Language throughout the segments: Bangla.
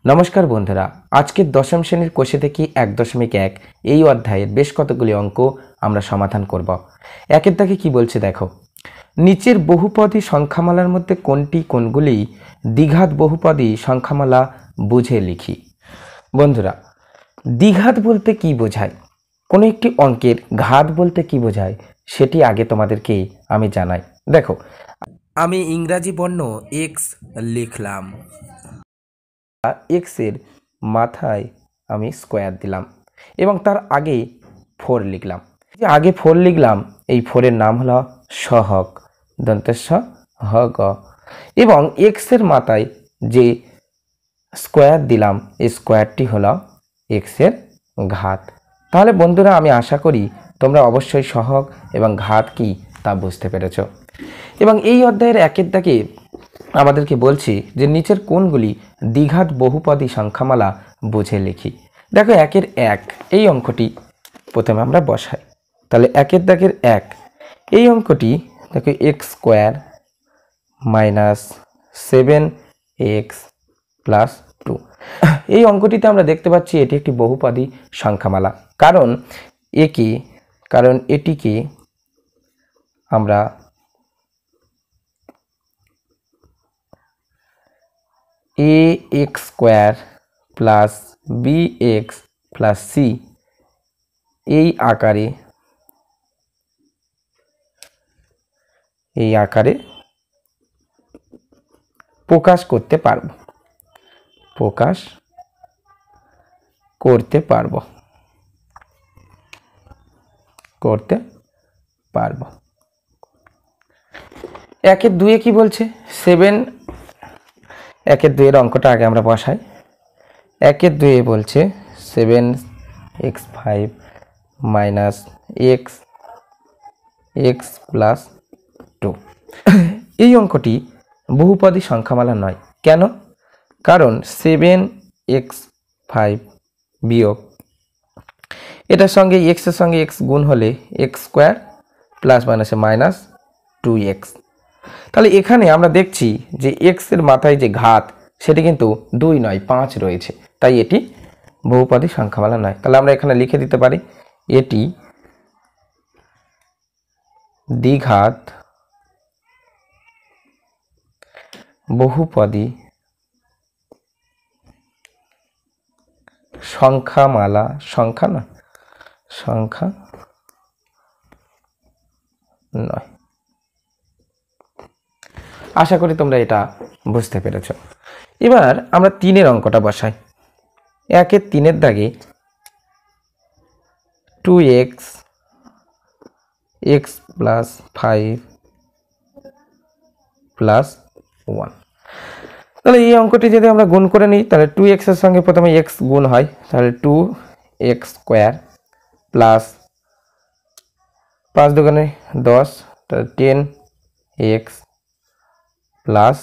নমস্কার বন্ধুরা, আজকের দশম শ্রেণীর কোষে থেকে 1.1 এই অধ্যায়ের বেশ কতগুলি অঙ্ক আমরা সমাধান করব। একের দাগে কি বলছে দেখো, নিচের বহুপদী সংখ্যামালার মধ্যে কোনগুলি দ্বিঘাত বহুপদী সংখ্যামালা বুঝে লিখি। বন্ধুরা, দ্বিঘাত বলতে কি বোঝায়, কোনো একটি অঙ্কের ঘাত বলতে কি বোঝায় সেটি আগে তোমাদেরকে আমি জানাই। দেখো, আমি ইংরাজি বর্ণ এক্স লিখলাম, এক্স এর মাথায় আমি স্কোয়ার দিলাম এবং তার আগে 4 লিখলাম। যে আগে 4 লিখলাম, এই 4-এর নাম হলো সহগ, দন্তেস্ব হ গ, এবং এক্স এর মাথায় যে স্কোয়ার দিলাম, এই স্কোয়ারটি হলো এক্স এর ঘাত। তাহলে বন্ধুরা, আমি আশা করি তোমরা অবশ্যই সহগ এবং ঘাত কি তা বুঝতে পেরেছ। এবং এই অধ্যায়ের একের দাগে আমাদেরকে বলছি যে নিচের কোনগুলি দ্বিঘাত বহুপদী সংখ্যামালা বুঝে লিখি। দেখো, একের 1 এই অঙ্কটি প্রথমে আমরা বসাই। তাহলে একের দাগের 1 এই অঙ্কটি দেখো, x square minus 7x plus 2। এই অঙ্কটিতে আমরা দেখতে পাচ্ছি এটি একটি বহুপদী সংখ্যামালা, কারণ এটিকে আমরা ax square plus bx plus c এই আকারে প্রকাশ করতে পারবো। একের 2-এ কি বলছে, 7, একের 2-এর অঙ্কটা আগে আমরা বসাই। একের 2-এ বলছে 7x5 মাইনাস x প্লাস 2। এই অঙ্কটি বহুপদী সংখ্যামালা নয়। কেন? কারণ 7x5 বিয়োগ এটার সঙ্গে x এর সঙ্গে x গুণ হলে x স্কোয়ার প্লাস মাইনাসে মাইনাস 2x। তাহলে এখানে আমরা দেখছি যে x এর মাথায় যে ঘাত সেটি কিন্তু 2 নয় 5 রয়েছে, তাই এটি বহুপদী সংখ্যামালা নয়। তাহলে আমরা এখানে লিখে দিতে পারি এটি দ্বিঘাত বহুপদী সংখ্যামালা সংখ্যা নয়। আশা করি তোমরা এটা বুঝতে পেরেছ। এবার আমরা 3-এর অঙ্কটা বসাই। একের 3-এর দাগে 2x প্লাস 5 প্লাস 1। তাহলে এই অঙ্কটি যদি আমরা গুণ করে নিই, তাহলে 2x এর সঙ্গে প্রথমে x গুণ হয়, তাহলে 2x স্কোয়ার প্লাস 5 দুগুণে 10, তাহলে 10x প্লাস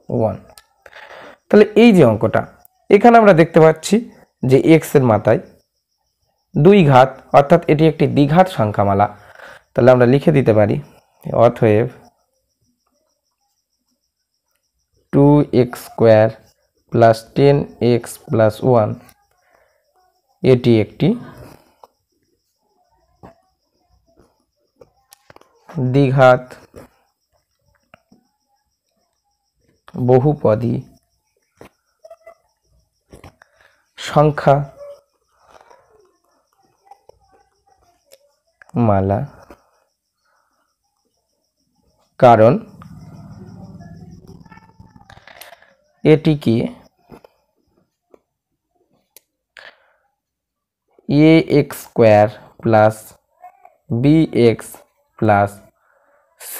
1। তাহলে এই যে অঙ্কটা, এখানে আমরা দেখতে পাচ্ছি যে x এর মাথায় 2 ঘাত, অর্থাৎ এটি একটি দ্বিঘাত সংখ্যামালা। তাহলে আমরা লিখে দিতে পারি অতএব 2x square plus 10x plus 1 এটি একটি দ্বিঘাত বহুপদী সংখ্যামালা, কারণ এটিকে ax square plus bx plus c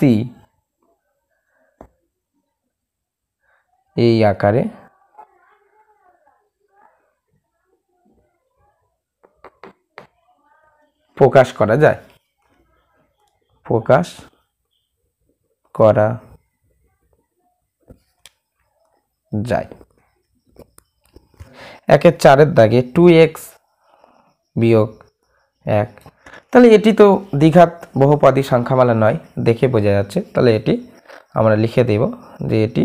এই আকারে প্রকাশ করা যায়। একের 4-এর দাগে 2x বিয়োগ 1। তাহলে এটি তো দ্বিঘাত বহুপদী সংখ্যামালা নয়, দেখে বোঝা যাচ্ছে। তাহলে এটি আমরা লিখে দেব যে এটি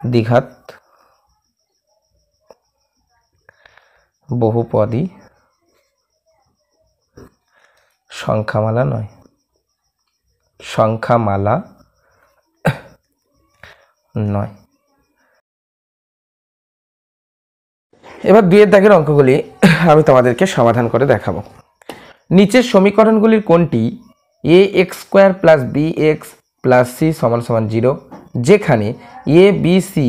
দ্বিঘাত বহুপদী সংখ্যামালা নয়, সংখ্যামালা নয়। এবার 2 এর দাগের অঙ্কগুলি আমি তোমাদেরকে সমাধান করে দেখাবো। নিচের সমীকরণগুলির কোনটি a x square plus b x plus c সমান সমান 0, যেখানে এ বি সি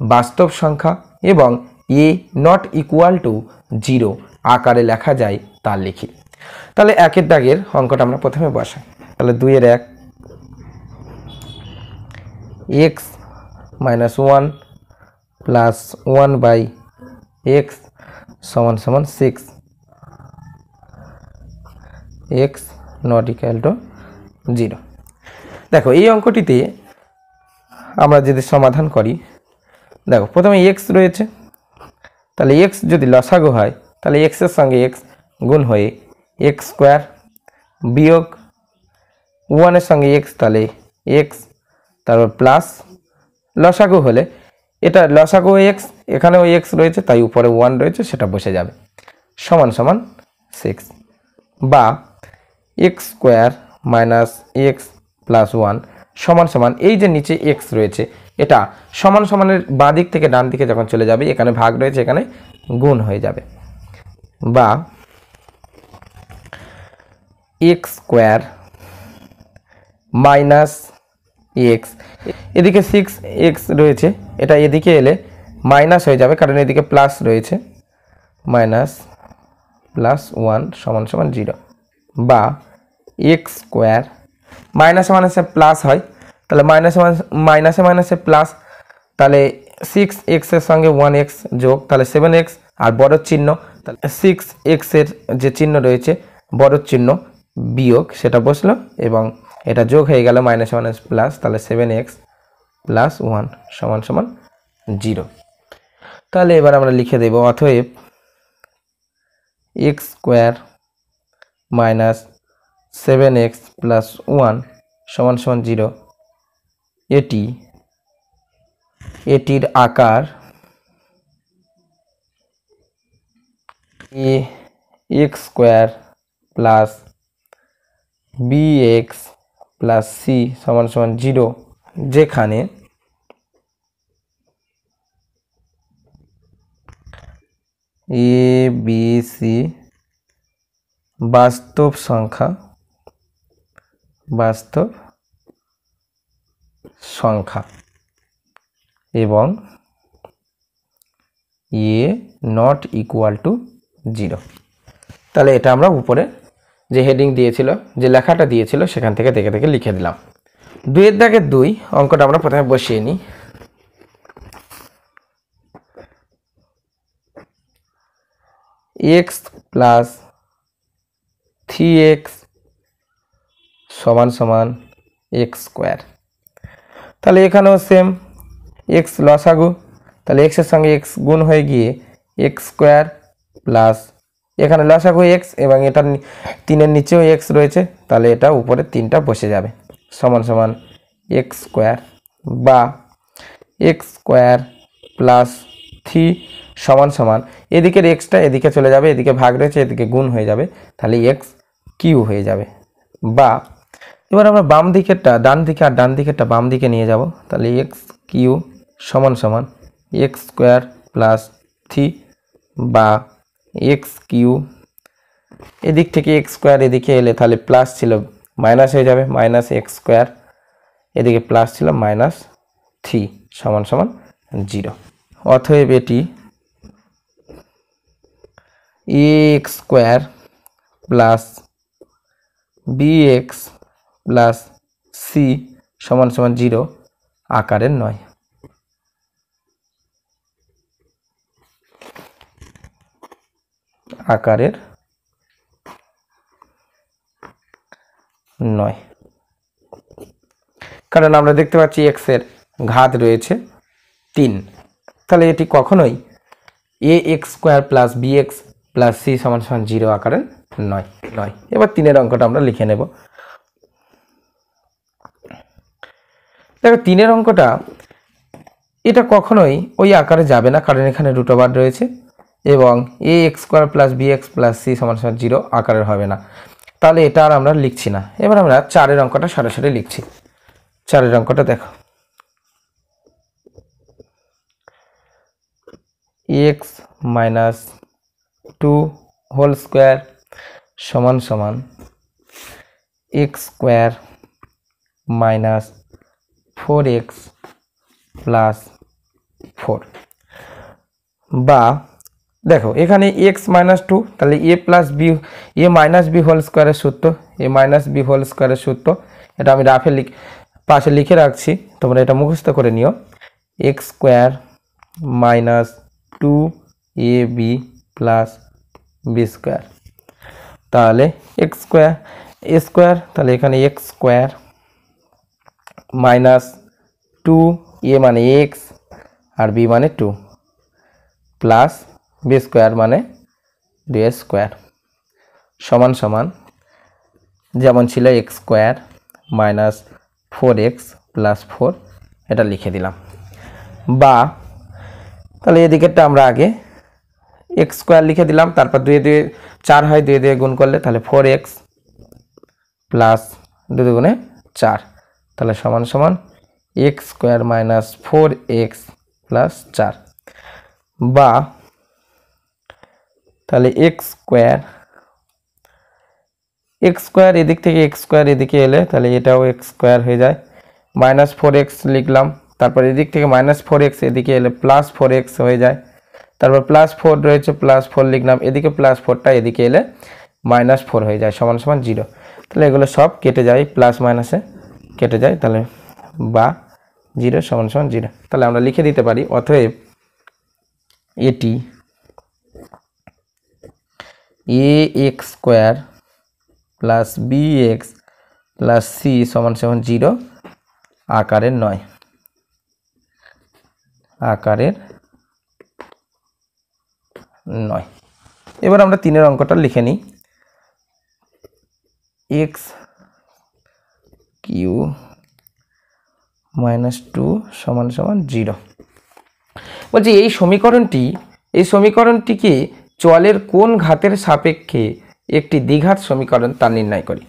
বাস্তব সংখ্যা এবং এ নট ইকুয়াল টু 0 আকারে লেখা যায় তা লিখি। তাহলে 1 এর দাগের অঙ্কটা আমরা প্রথমে বসাই। তাহলে 2 এর 1 x minus 1 plus 1 by x সমান সমান 6, এক্স নট ইকুয়াল টু 0। দেখো এই অঙ্কটিতে আমরা যদি সমাধান করি, দেখো প্রথমে এক্স রয়েছে, তাহলে এক্স যদি লসাগু হয় তাহলে এক্সের সঙ্গে এক্স গুণ হয়ে এক্স স্কোয়ার বিয়োগ 1-এর সঙ্গে এক্স, তাহলে এক্স, তারপর প্লাস লসাগু হলে এটা লসাগু এক্স, এখানেও এক্স রয়েছে তাই উপরে 1 রয়েছে সেটা বসে যাবে, সমান সমান 6, বা x square minus x plus 1 সমান সমান এই যে নিচে এক্স রয়েছে এটা সমান সমানের বাঁ দিক থেকে ডান দিকে যখন চলে যাবে এখানে ভাগ রয়েছে এখানে গুণ হয়ে যাবে, বা এক্স স্কোয়ার মাইনাস এক্স, এদিকে 6x রয়েছে এটা এদিকে এলে মাইনাস হয়ে যাবে কারণ এদিকে প্লাস রয়েছে, মাইনাস প্লাস 1 সমান সমান 0, বা এক্স স্কোয়ার মাইনাসে মাইনাসে প্লাস হয় তাহলে মাইনাসে মাইনাসে প্লাস, তাহলে 6x এর সঙ্গে 1x যোগ তাহলে 7x, আর বড় চিহ্ন তাহলে 6x এর যে চিহ্ন রয়েছে বড় চিহ্ন বিয়োগ সেটা বসলো এবং এটা যোগ হয়ে গেল মাইনাসে মাইনাস প্লাস, তাহলে 7x প্লাস 1 সমান সমান 0। তাহলে এবার আমরা লিখে দেব অতএব x square minus 7x plus 1 সমান সমান 0, এটির আকার a x square plus b x plus c সমান সমান 0, যেখানে এ বি সি বাস্তব সংখ্যা এবং এ নট ইকুয়াল টু 0। তাহলে এটা আমরা উপরে যে হেডিং দিয়েছিল যে লেখাটা দিয়েছিল সেখান থেকে দেখে দেখে লিখে দিলাম। 2 এর দাগে 2 অঙ্কটা আমরা প্রথমে বসিয়ে নিই। এক্স প্লাস 3x সমান সমান এক্স স্কোয়ার, তাহলে এখানেও সেম এক্স লসাগু, তাহলে এক্স এর সঙ্গে এক্স গুণ হয়ে গিয়ে এক্স স্কোয়ার প্লাস এখানে লসাগু এক্স এবং এটা 3-এর নিচেও এক্স রয়েছে তাহলে এটা উপরে 3টা বসে যাবে, সমান সমান এক্স স্কোয়ার, বা এক্স স্কোয়ার প্লাস 3 সমান সমান এদিকের এক্সটা এদিকে চলে যাবে, এদিকে ভাগ রয়েছে এদিকে গুণ হয়ে যাবে তাহলে এক্স কিউ হয়ে যাবে, বা এবার আমরা বাম দিকেরটা ডান দিকে আর ডান দিকেরটা বাম দিকে নিয়ে যাব, তাহলে এক্স কিউ সমান সমান এক্স স্কোয়ার প্লাস 3, বা এক্স কিউ এদিক থেকে এক্স স্কোয়ার এদিকে এলে তাহলে প্লাস ছিল মাইনাস হয়ে যাবে, মাইনাস এক্স স্কোয়ার এদিকে প্লাস ছিল মাইনাস 3 সমান সমান 0। অতএব এটি x square plus b x plus c সমান সমান 0 আকারের নয়। আকারের নয়, কারণ আমরা দেখতে পাচ্ছি এক্স এর ঘাত রয়েছে 3, তাহলে এটি কখনোই a x square plus b x plus c সমান সমান 0 আকারের নয়। এবার 3-এর অঙ্কটা আমরা লিখে নেব। দেখো 3-এর অঙ্কটা এটা কখনোই ওই আকারে যাবে না, কারণ এখানে রুট ওভার রয়েছে এবং a x square plus b x plus c সমান সমান 0 আকারের হবে না। তাহলে এটা আর আমরা লিখছি না। এবার আমরা 4-এর অঙ্কটা সরাসরি লিখছি। 4-এর অঙ্কটা দেখো, এক্স মাইনাস 2 হোল স্কোয়ার সমান সমান x square minus 4x plus 4, বা দেখো এখানে x মাইনাস 2, তাহলে a plus b, a minus b whole স্কোয়ারের সূত্র, এ মাইনাস বি হোল স্কোয়ারের সূত্র, এটা আমি রাফে পাশে লিখে রাখছি, তোমরা এটা মুখস্থ করে নিও। X square minus 2ab plus b square, তাহলে এক্স স্কোয়ার এ স্কোয়ার, তাহলে এখানে এক্স স্কোয়ার মাইনাস 2, এ মানে এক্স আর বি মানে 2 প্লাস বি স্কোয়ার মানে 2 স্কোয়ার সমান সমান যেমন ছিল x square minus 4x plus 4, এটা লিখে দিলাম। বা তাহলে এদিকেরটা আমরা আগে এক্স স্কোয়ার লিখে দিলাম, তারপর 2 দিয়ে 4 হয়, 2 দিয়ে গুণ করলে তাহলে 4x প্লাস 2 দুগুণে 4, তাহলে সমান সমান x square minus 4x plus 4, বা তাহলে এক্স স্কোয়ার এদিক থেকে এক্স স্কোয়ার এদিকে এলে তাহলে এটাও এক্স স্কোয়ার হয়ে যায়, মাইনাস 4x লিখলাম, তারপর এদিক থেকে মাইনাস 4x এদিকে এলে প্লাস 4x হয়ে যায়, তারপর প্লাস 4 রয়েছে প্লাস 4 লিখলাম, এদিকে প্লাস 4টা এদিকে এলে মাইনাস 4 হয়ে যায় সমান সমান 0, তাহলে এগুলো সব কেটে যায়, প্লাস মাইনাসে কেটে যায়, তাহলে বা 0 সমান সমান 0। তাহলে আমরা লিখে দিতে পারি অতএব এটি a x square plus b x plus c সমান সমান 0 আকারের নয়, আকারের নয়। এবার আমরা 3-এর অঙ্কটা লিখে নিই, এক্স কিউ মাইনাস 2 সমান সমান 0। বলছি এই সমীকরণটিকে চলের কোন ঘাতের সাপেক্ষে একটি দ্বিঘাত সমীকরণ তা নির্ণয় করি।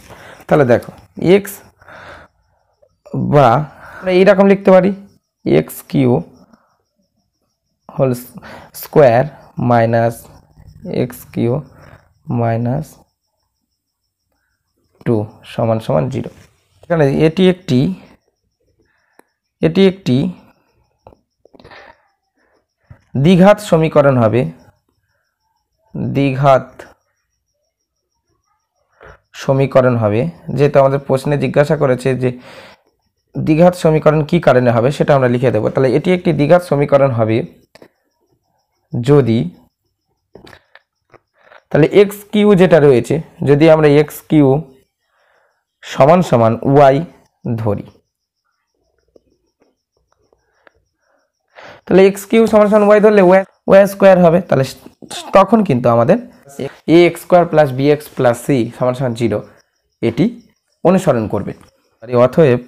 তাহলে দেখো এক্স, বা আমরা এইরকম লিখতে পারি x cube whole square minus x cube minus 2 সমান সমান 0। এখানে এটি একটি দ্বিঘাত সমীকরণ হবে, দ্বিঘাত সমীকরণ হবে, যেহেতু আমাদের প্রশ্নে জিজ্ঞাসা করেছে যে দ্বিঘাত সমীকরণ কি কারণে হবে সেটা আমরা লিখে দেব। তাহলে এটি একটি দ্বিঘাত সমীকরণ হবে যদি, তাহলে এক্স কিউ যেটা রয়েছে, যদি আমরা এক্স কিউ সমান সমান ওয়াই ধরি, তাহলে এক্স কিউ সমান সমান ওয়াই ধরলে ওয়াই স্কোয়ার হবে, তাহলে তখন কিন্তু আমাদের a x square plus b x plus c সমান সমান 0 এটি অনুসরণ করবে। অতএব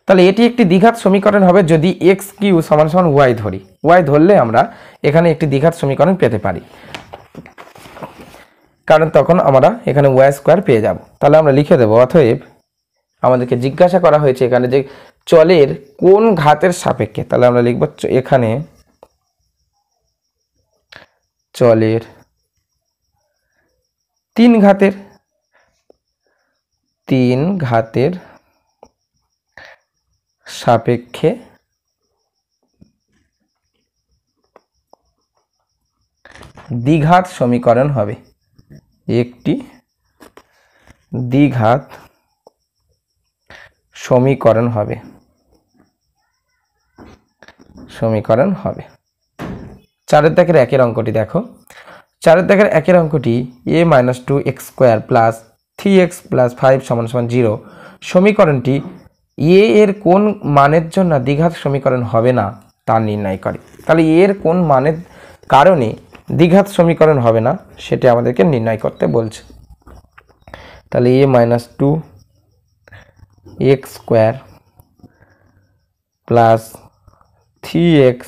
তাহলে এটি একটি দ্বিঘাত সমীকরণ হবে যদি এক্স কিউ সমান সমান ওয়াই ধরি, ওয়াই ধরলে আমরা এখানে একটি দ্বিঘাত সমীকরণ পেতে পারি, কারণ তখন আমরা এখানে ওয়াই স্কোয়ার পেয়ে যাব। তাহলে আমরা লিখে দেব অতএব আমাদেরকে জিজ্ঞাসা করা হয়েছে এখানে যে চলের কোন ঘাতের সাপেক্ষে, তাহলে আমরা লিখব এখানে চলের 3 ঘাতের সাপেক্ষে দ্বিঘাত সমীকরণ হবে, একটি দ্বিঘাত সমীকরণ হবে। 4-এর দাগের 1-এর অঙ্কটি দেখো, 4-এর দাগের 1-এর অঙ্কটি a minus 2x square plus 3x plus 5 সমান সমান 0 সমীকরণটি a এর কোন মানের জন্য দ্বিঘাত সমীকরণ হবে না তা নির্ণয় করে। তাহলে a এর কোন মানের কারণে দ্বিঘাত সমীকরণ হবে না সেটা আমাদেরকে নির্ণয় করতে বলছে। তাহলে a minus 2x square plus 3x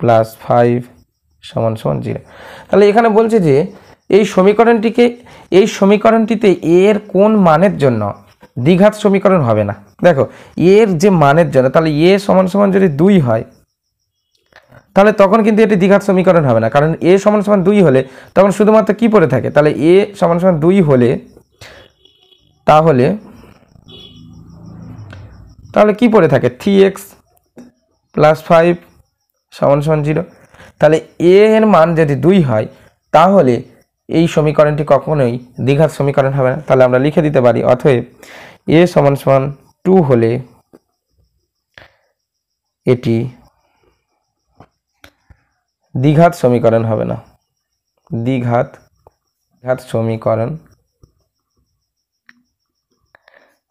plus 5 সমান সমান 0। তাহলে এখানে বলছে যে এই সমীকরণটিতে এর কোন মানের জন্য দ্বিঘাত সমীকরণ হবে না। দেখো এর যে মানের জন্য, তাহলে এ সমান সমান যদি 2 হয় তাহলে তখন কিন্তু এটি দ্বিঘাত সমীকরণ হবে না, কারণ এ সমান সমান 2 হলে তখন শুধুমাত্র কি পড়ে থাকে, তাহলে এ সমান সমান 2 হলে তাহলে কি পড়ে থাকে 3x প্লাস 5 সমান সমান 0। তাহলে এ এর মান যদি 2 হয় তাহলে এই সমীকরণটি কখনোই দ্বিঘাত সমীকরণ হবে না। তাহলে আমরা লিখে দিতে পারি অতএব এ সমান সমান 2 হলে এটি দ্বিঘাত সমীকরণ হবে না, দ্বিঘাত সমীকরণ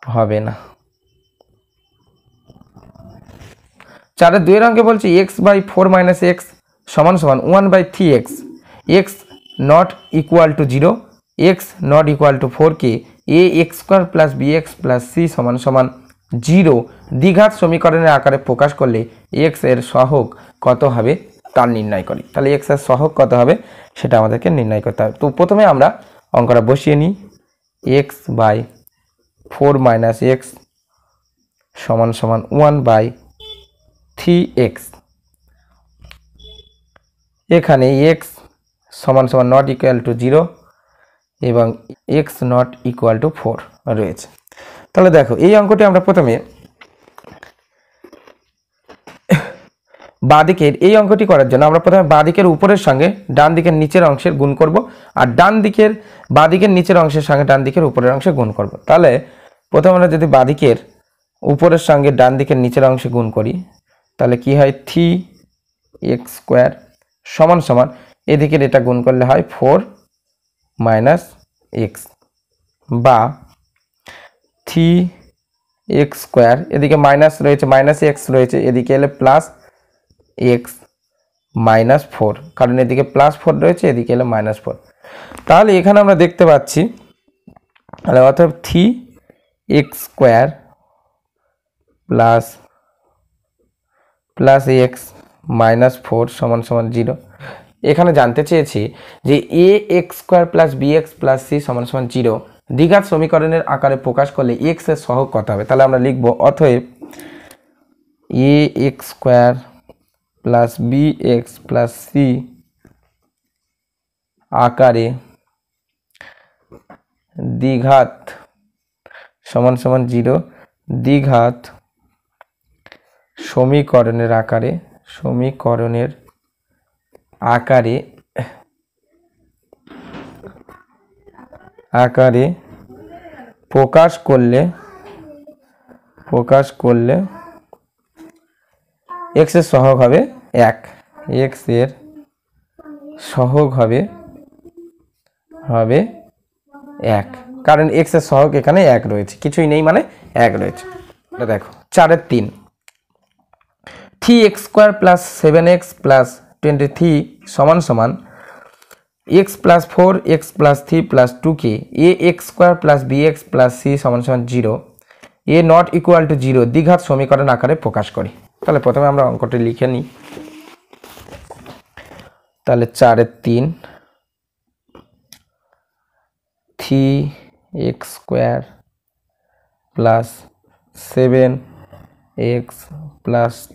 হবে না। 4 2 অঙ্কে বলছি x/4 - x সমান সমান 1/3x, x not equal to 0, x not equal to 4 K ax² + bx + c সমান সমান 0 দ্বিঘাত সমীকরণের আকারে প্রকাশ করলে x এর সহগ কত হবে তা নির্ণয় করি। তাহলে x এর সহগ কত হবে সেটা আমাদেরকে নির্ণয় করতে হবে। তো প্রথমে আমরা অঙ্কটা বসিয়ে নিই। x/4 - x সমান সমান 1/3x, এখানে x সমান সমান নট ইকুয়াল টু 0 এবং x নট ইকুয়াল টু 4 রয়েছে। তাহলে দেখো এই অঙ্কটি আমরা প্রথমে বাঁদিকের এই অঙ্কটি করার জন্য আমরা প্রথমে বাঁদিকের উপরের সঙ্গে ডান দিকের নিচের অংশের গুণ করব, আর বাঁদিকের নিচের অংশের সঙ্গে ডান দিকের উপরের অংশে গুণ করব। তাহলে প্রথমে আমরা যদি বাঁদিকের উপরের সঙ্গে ডান দিকের নিচের অংশে গুণ করি তাহলে কি হয় 3x² সমান সমান এদিকের এটা গুণ করলে হয় 4 - x বা 3x² এদিকে মাইনাস রয়েছে, -x রয়েছে, এদিকে এলে প্লাস x - 4, কারণ এদিকে +4 রয়েছে, এদিকে এলে -4। তাহলে এখানে আমরা দেখতে পাচ্ছি তাহলে অর্থাৎ 3x² প্লাস x - 4 সমান সমান 0। এখানে জানতে চেয়েছি যে ax² + bx + c সমান সমান 0 দ্বিঘাত সমীকরণের আকারে প্রকাশ করলে x এর সহগ কত হবে। তাহলে আমরা লিখব অতএব ax² + bx + c আকারে দ্বিঘাত সমান সমান 0 দ্বিঘাত সমীকরণের আকারে প্রকাশ করলে x এর সহগ হবে 1, x এর সহগ হবে 1, কারণ x এর সহগ এখানে 1 রয়েছে, কিছুই নেই মানে 1 রয়েছে। এটা দেখো 4 3 3x² + 7x + 23 সমান সমান x + 4 x + 3 + 2 কে ax² + bx + c সমান সমান 0 a নট ইকুয়াল টু 0 দ্বিঘাত সমীকরণ আকারে প্রকাশ করি। তাহলে প্রথমে আমরা অঙ্কটি লিখে নিই। তাহলে 4 3 3x² + 7x +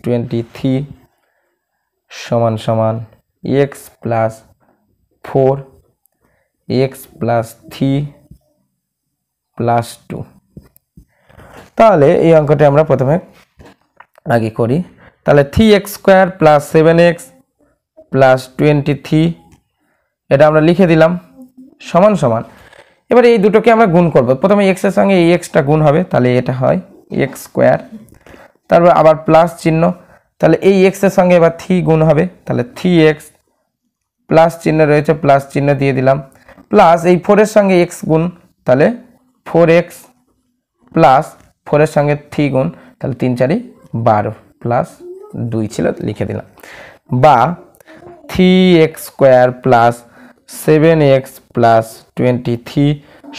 23 সমান সমান x + 4 x + 3 + 2। তাহলে এই অঙ্কটি আমরা প্রথমে আগে করি। তাহলে 3x² + 7x + 23 এটা আমরা লিখে দিলাম সমান সমান, এবার এই দুটোকে আমরা গুণ করব। প্রথমে x এর সঙ্গে এই xটা গুণ হবে, তাহলে এটা হয় x², তারপর আবার প্লাস চিহ্ন, তাহলে এই x এর সঙ্গে এবার 3 গুণ হবে, তাহলে 3x প্লাস চিহ্ন রয়েছে, প্লাস চিহ্ন দিয়ে দিলাম, প্লাস এই 4 এর সঙ্গে x গুণ, তাহলে 4x প্লাস 4 এর সঙ্গে 3 গুণ, তাহলে 3 4 12 প্লাস 2 ছিল লিখে দিলাম, বা 3x² + 7x + 23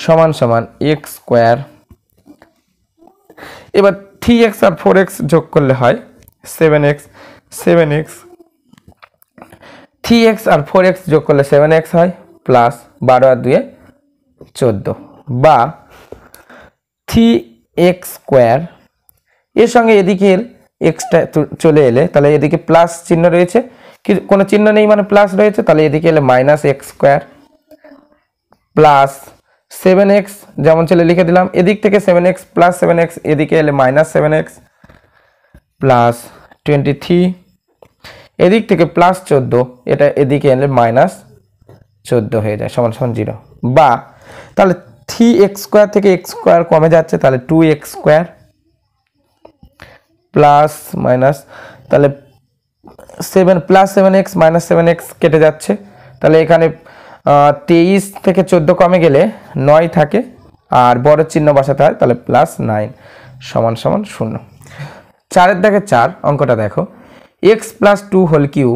সমান সমান x²। এবার 3x আর 4x যোগ করলে হয় 7x 7x 3x আর 4x যোগ করলে 7x হয় প্লাস 12 আর 2 14 বা 3x স্কোয়ার এর সঙ্গে এদিকের এক্সটা চলে এলে তাহলে এদিকে প্লাস চিহ্ন রয়েছে কি কোনো চিহ্ন নেই মানে প্লাস রয়েছে তাহলে এদিকে এলে minus x square plus 7x যেমন ছিল লিখে দিলাম এদিক থেকে 7x প্লাস 7x এদিকে এলে মাইনাস 7x প্লাস 23 এদিক থেকে প্লাস 14 এটা এদিকে এলে মাইনাস 14 হয়ে যায় সমান সমান 0 বা তাহলে 3x স্কোয়ার থেকে x স্কোয়ার কমে যাচ্ছে তাহলে 2x স্কোয়ার প্লাস মাইনাস তাহলে 7 প্লাস 7x মাইনাস 7x কেটে যাচ্ছে তাহলে এখানে 23 থেকে 14 কমে গেলে 9 থাকে আর বড় চিহ্ন বসাতে হয় তাহলে প্লাস 9 সমান সমান 0 4 এর দাগে 4 অঙ্কটা দেখো x প্লাস 2 হোল কিউ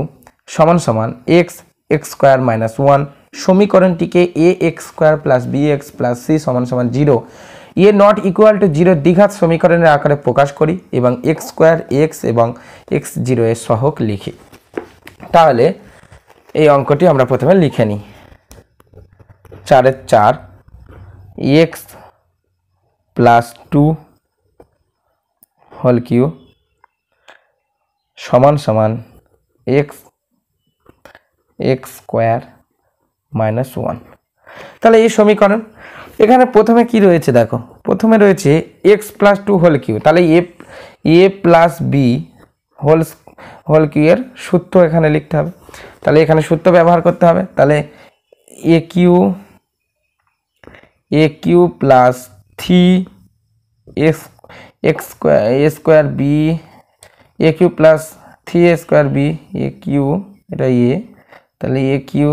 সমান সমান x x স্কোয়ার মাইনাস 1 সমীকরণটিকে ax square plus bx plus c সমান সমান 0 এ নট ইকুয়াল টু 0 দ্বিঘাত সমীকরণের আকারে প্রকাশ করি এবং x স্কোয়ার x এবং x0 এর সহগ লিখি তাহলে এই অঙ্কটি আমরা প্রথমে লিখে নিই 4 এর 4 x প্লাস 2 হোল কিউ সমান সমান x x স্কোয়ার মাইনাস 1 তাহলে এই সমীকরণ এখানে প্রথমে কি রয়েছে দেখো প্রথমে রয়েছে x প্লাস 2 হোল কিউ তাহলে a plus b whole cube এর সূত্র এখানে লিখতে হবে তাহলে এখানে সূত্র ব্যবহার করতে হবে তাহলে a cube plus 3 x square b a cube plus 3a square b a cube এটা a তাহলে a cube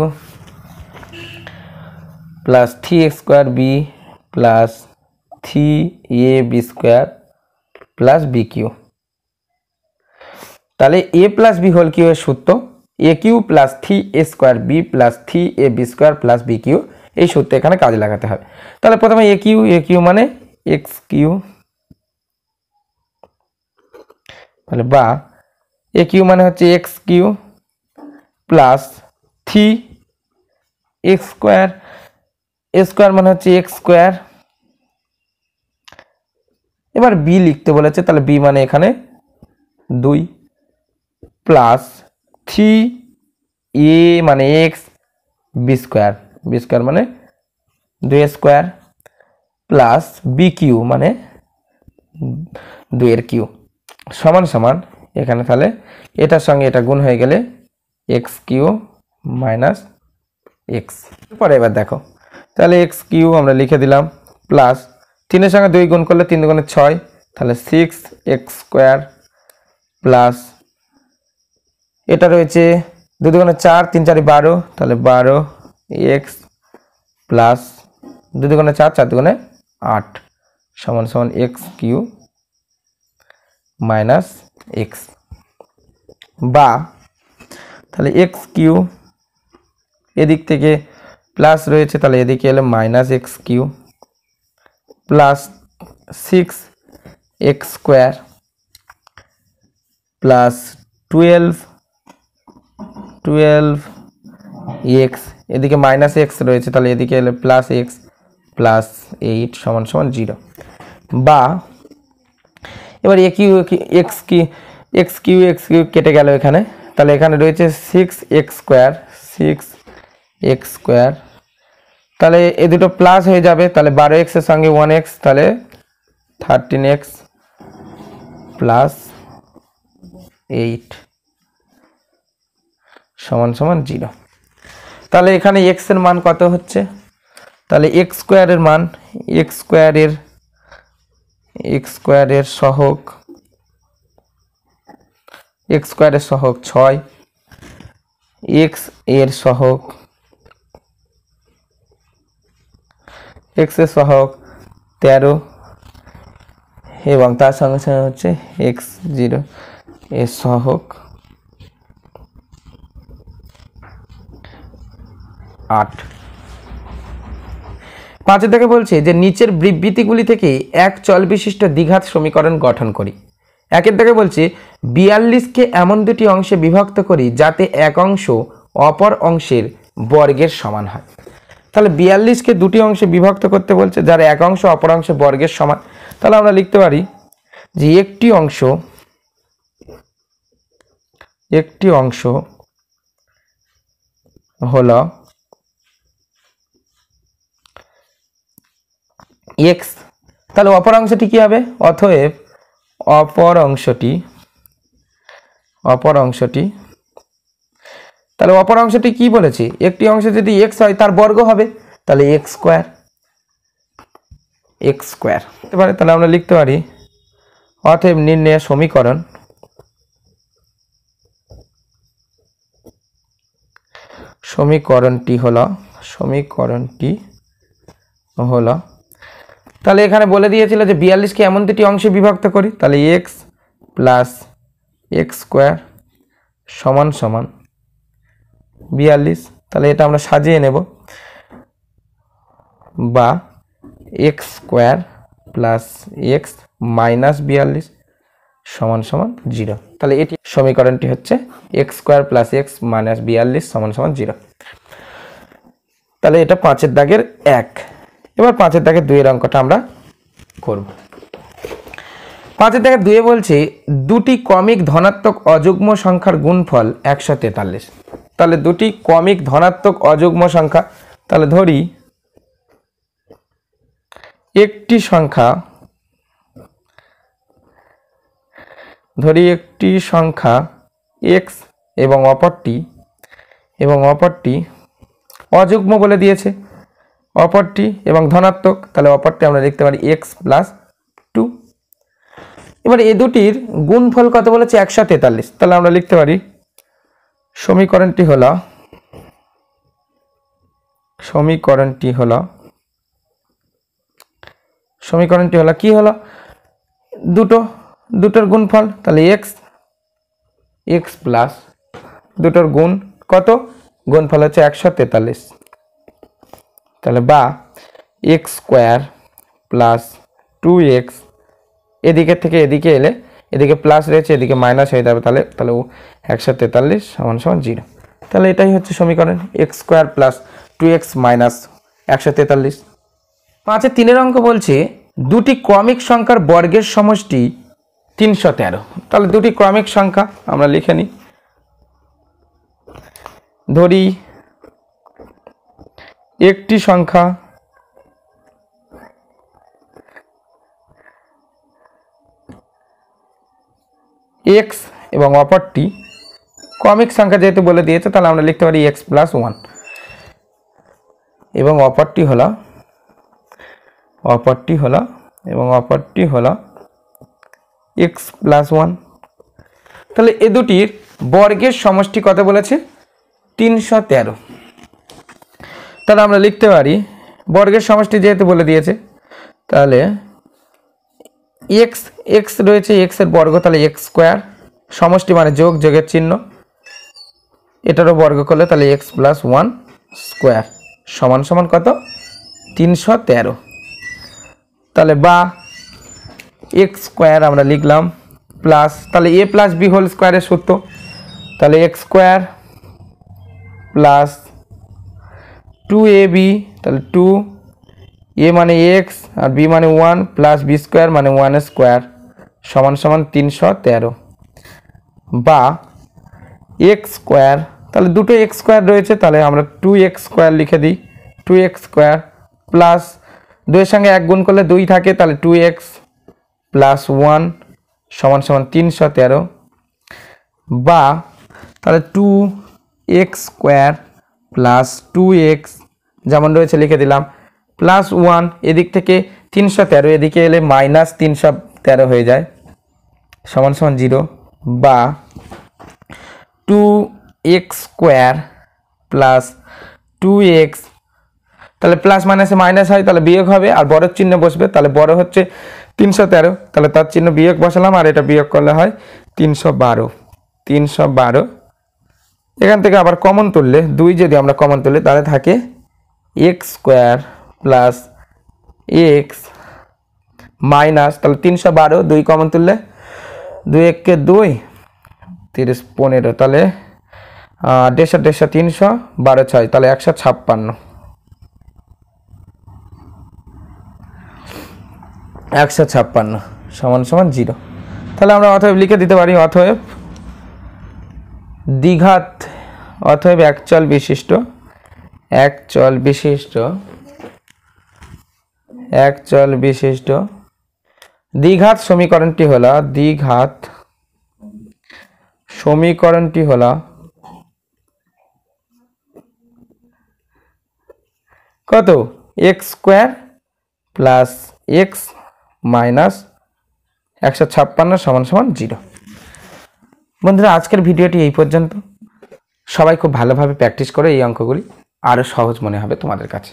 plus 3x square b plus 3ab square plus b cube তাহলে a plus b whole cube এর সূত্র a cube plus 3a square b plus 3ab square plus b cube এই সূত্র এখানে কাজে লাগাতে হবে তাহলে প্রথমে a কিউ মানে x কিউ তাহলে বা a কিউ মানে হচ্ছে x cube plus 3x square a square মানে হচ্ছে x স্কোয়ার এবার b লিখতে বলেছে তাহলে b মানে এখানে 2 প্লাস 3a মানে x b স্কোয়ার মানে 2 স্কোয়ার প্লাস b কিউ মানে 2 এর কিউ সমান সমান এখানে তাহলে এটার সঙ্গে এটা গুণ হয়ে গেলে x কিউ মাইনাস x পরে এবার দেখো তাহলে x কিউ আমরা লিখে দিলাম প্লাস 3 এর সঙ্গে 2 গুণ করলে 3 দুগুণে 6 তাহলে 6x স্কোয়ার প্লাস এটা রয়েছে 2 দুগুণে 4 3 4 12 তাহলে 12x প্লাস 2 দুগুণে 4 4 দুগুণে 8 সমান সমান x কিউ মাইনাস x বা তাহলে x কিউ এদিক থেকে প্লাস রয়েছে তাহলে এদিকে এলে minus x cube plus 6x square plus 12x এদিকে মাইনাস x রয়েছে তাহলে এদিকে এলে প্লাস x প্লাস 8 সমান সমান 0 বা এবার x কিউ কেটে গেল এখানে তাহলে এখানে রয়েছে 6x স্কোয়ার তাহলে এই দুটো প্লাস হয়ে যাবে তাহলে 12x এর সঙ্গে 1x তাহলে 13x প্লাস 8 সমান সমান 0 তাহলে এখানে x এর মান কত হচ্ছে তাহলে x স্কোয়ারের মান x স্কোয়ারের সহগ x স্কোয়ারের সহগ 6 x এর সহগ x এর সহগ 13 এবং তার সঙ্গে সঙ্গে হচ্ছে x0 এর সহগ 8 5 থেকে বলছে যে নিচের বিবৃতিগুলি থেকে এক চল বিশিষ্ট দ্বিঘাত সমীকরণ গঠন করি 1 থেকে বলছে 42কে এমন দুটি অংশে বিভক্ত করি যাতে এক অংশ অপর অংশের বর্গের সমান হয়। তাহলে 42কে দুটি অংশে বিভক্ত করতে বলছে যার এক অংশ অপর অংশের বর্গের সমান। তাহলে আমরা লিখতে পারি যে একটি অংশ হলো x, তাহলে অপর অংশটি কি হবে? অতএব অপর অংশটি তাহলে অপর অংশটি কি বলেছে? একটি অংশ যদি x হয় তার বর্গ হবে, তাহলে x স্কয়ার হতে পারে। তাহলে আমরা লিখতে পারি অতএব নির্ণেয় সমীকরণটি হলো তাহলে এখানে বলে দিয়েছিল যে 42কে এমন দুটি অংশে বিভক্ত করি, তাহলে x প্লাস x স্কয়ার সমান সমান 42। তাহলে এটা আমরা সাজিয়ে নেব, বা x square plus x minus 42 সমান সমান 0। তাহলে এটি সমীকরণটি হচ্ছে x square plus x minus 42 সমান সমান 0। তাহলে এটা 5 এর দাগের 1। এবার 5 এর দাগের 2 এর অঙ্কটা আমরা করব। 5 এর দাগের 2 বলছে দুটি ক্রমিক ধনাত্মক অযুগ্ম সংখ্যার গুণফল 143। তাহলে দুটি ক্রমিক ধনাত্মক অযুগ্ম সংখ্যা, তাহলে ধরি একটি সংখ্যা x এবং অপরটি অযুগ্ম বলে দিয়েছে, অপরটি এবং ধনাত্মক, তাহলে অপরটি আমরা লিখতে পারি x প্লাস 2। এবার এই দুটির গুণফল কত বলেছে? 143। তাহলে আমরা লিখতে পারি সমীকরণটি হলো কি হলো? দুটোর গুণফল, তাহলে x প্লাস দুটোর গুণ কত? গুণফল হচ্ছে 143। তাহলে বা x স্কয়ার প্লাস 2x, এদিকে থেকে এদিকে এলে এদিকে প্লাস রয়েছে এদিকে মাইনাস হয়ে যাবে, তাহলে 143 সমান সমান 0। তাহলে এটাই হচ্ছে সমীকরণ x square plus 2x minus 143। 5 এর 3 এর অঙ্ক বলছে দুটি ক্রমিক সংখ্যার বর্গের সমষ্টি 313। তাহলে দুটি ক্রমিক সংখ্যা আমরা লিখে নিই। ধরি একটি সংখ্যা x এবং অপরটি ক্রমিক সংখ্যা যেহেতু বলে দিয়েছে, তাহলে আমরা লিখতে পারি x প্লাস 1 এবং অপরটি হলো x প্লাস 1। তাহলে এ দুটির বর্গের সমষ্টি কত বলেছে? 313। তাহলে আমরা লিখতে পারি বর্গের সমষ্টি যেহেতু বলে দিয়েছে, তাহলে x রয়েছে, x এর বর্গ, তাহলে x স্কয়ার, সমষ্টি মানে যোগের চিহ্ন, এটারও বর্গ করলে তাহলে x প্লাস 1 স্কয়ার সমান সমান কত? 313। তাহলে বা x স্কয়ার আমরা লিখলাম প্লাস, তাহলে a প্লাস b হোল স্কয়ারের সূত্র, তাহলে x স্কয়ার প্লাস 2ab, তাহলে 2a মানে x আর b মানে 1 প্লাস b স্কয়ার মানে 1 স্কয়ার সমান সমান 313। বা x স্কয়ার, তাহলে দুটো x স্কয়ার রয়েছে, তাহলে আমরা 2x স্কয়ার লিখে দিই, 2x স্কয়ার প্লাস 2 এর সঙ্গে 1 গুণ করলে 2 থাকে, তাহলে 2x প্লাস 1 সমান সমান 313। বা তাহলে 2x স্কয়ার প্লাস 2x যেমন রয়েছে লিখে দিলাম, প্লাস 1 এদিক থেকে 313 এদিকে এলে মাইনাস 313 হয়ে যায় সমান সমান 0। বা 2x স্কয়ার প্লাস 2x, তাহলে প্লাস মাইনাসে মাইনাস হয়, তাহলে বিয়োগ হবে আর বড় চিহ্ন বসবে, তাহলে বড় হচ্ছে 313, তাহলে তার চিহ্ন বিয়োগ বসালাম আর এটা বিয়োগ করলে হয় 312। এখান থেকে আবার কমন তুললে 2 যদি আমরা কমন তুলি তাহলে থাকে x square plus x minus, তাহলে 312 2 কমন তুললে 2 1 কে 2 30 15 তাহলে 150 300 12 6 তাহলে 156 সমান সমান 0। তাহলে আমরা অতএব লিখে দিতে পারি অতএব দ্বিঘাত অতএব একচল বিশিষ্ট দ্বিঘাত সমীকরণটি হলো কত x square plus x minus 156 সমান সমান 0। বন্ধুরা আজকের ভিডিওটি এই পর্যন্ত। সবাই খুব ভালোভাবে প্র্যাকটিস করে এই অঙ্কগুলি আরো সহজ মনে হবে তোমাদের কাছে।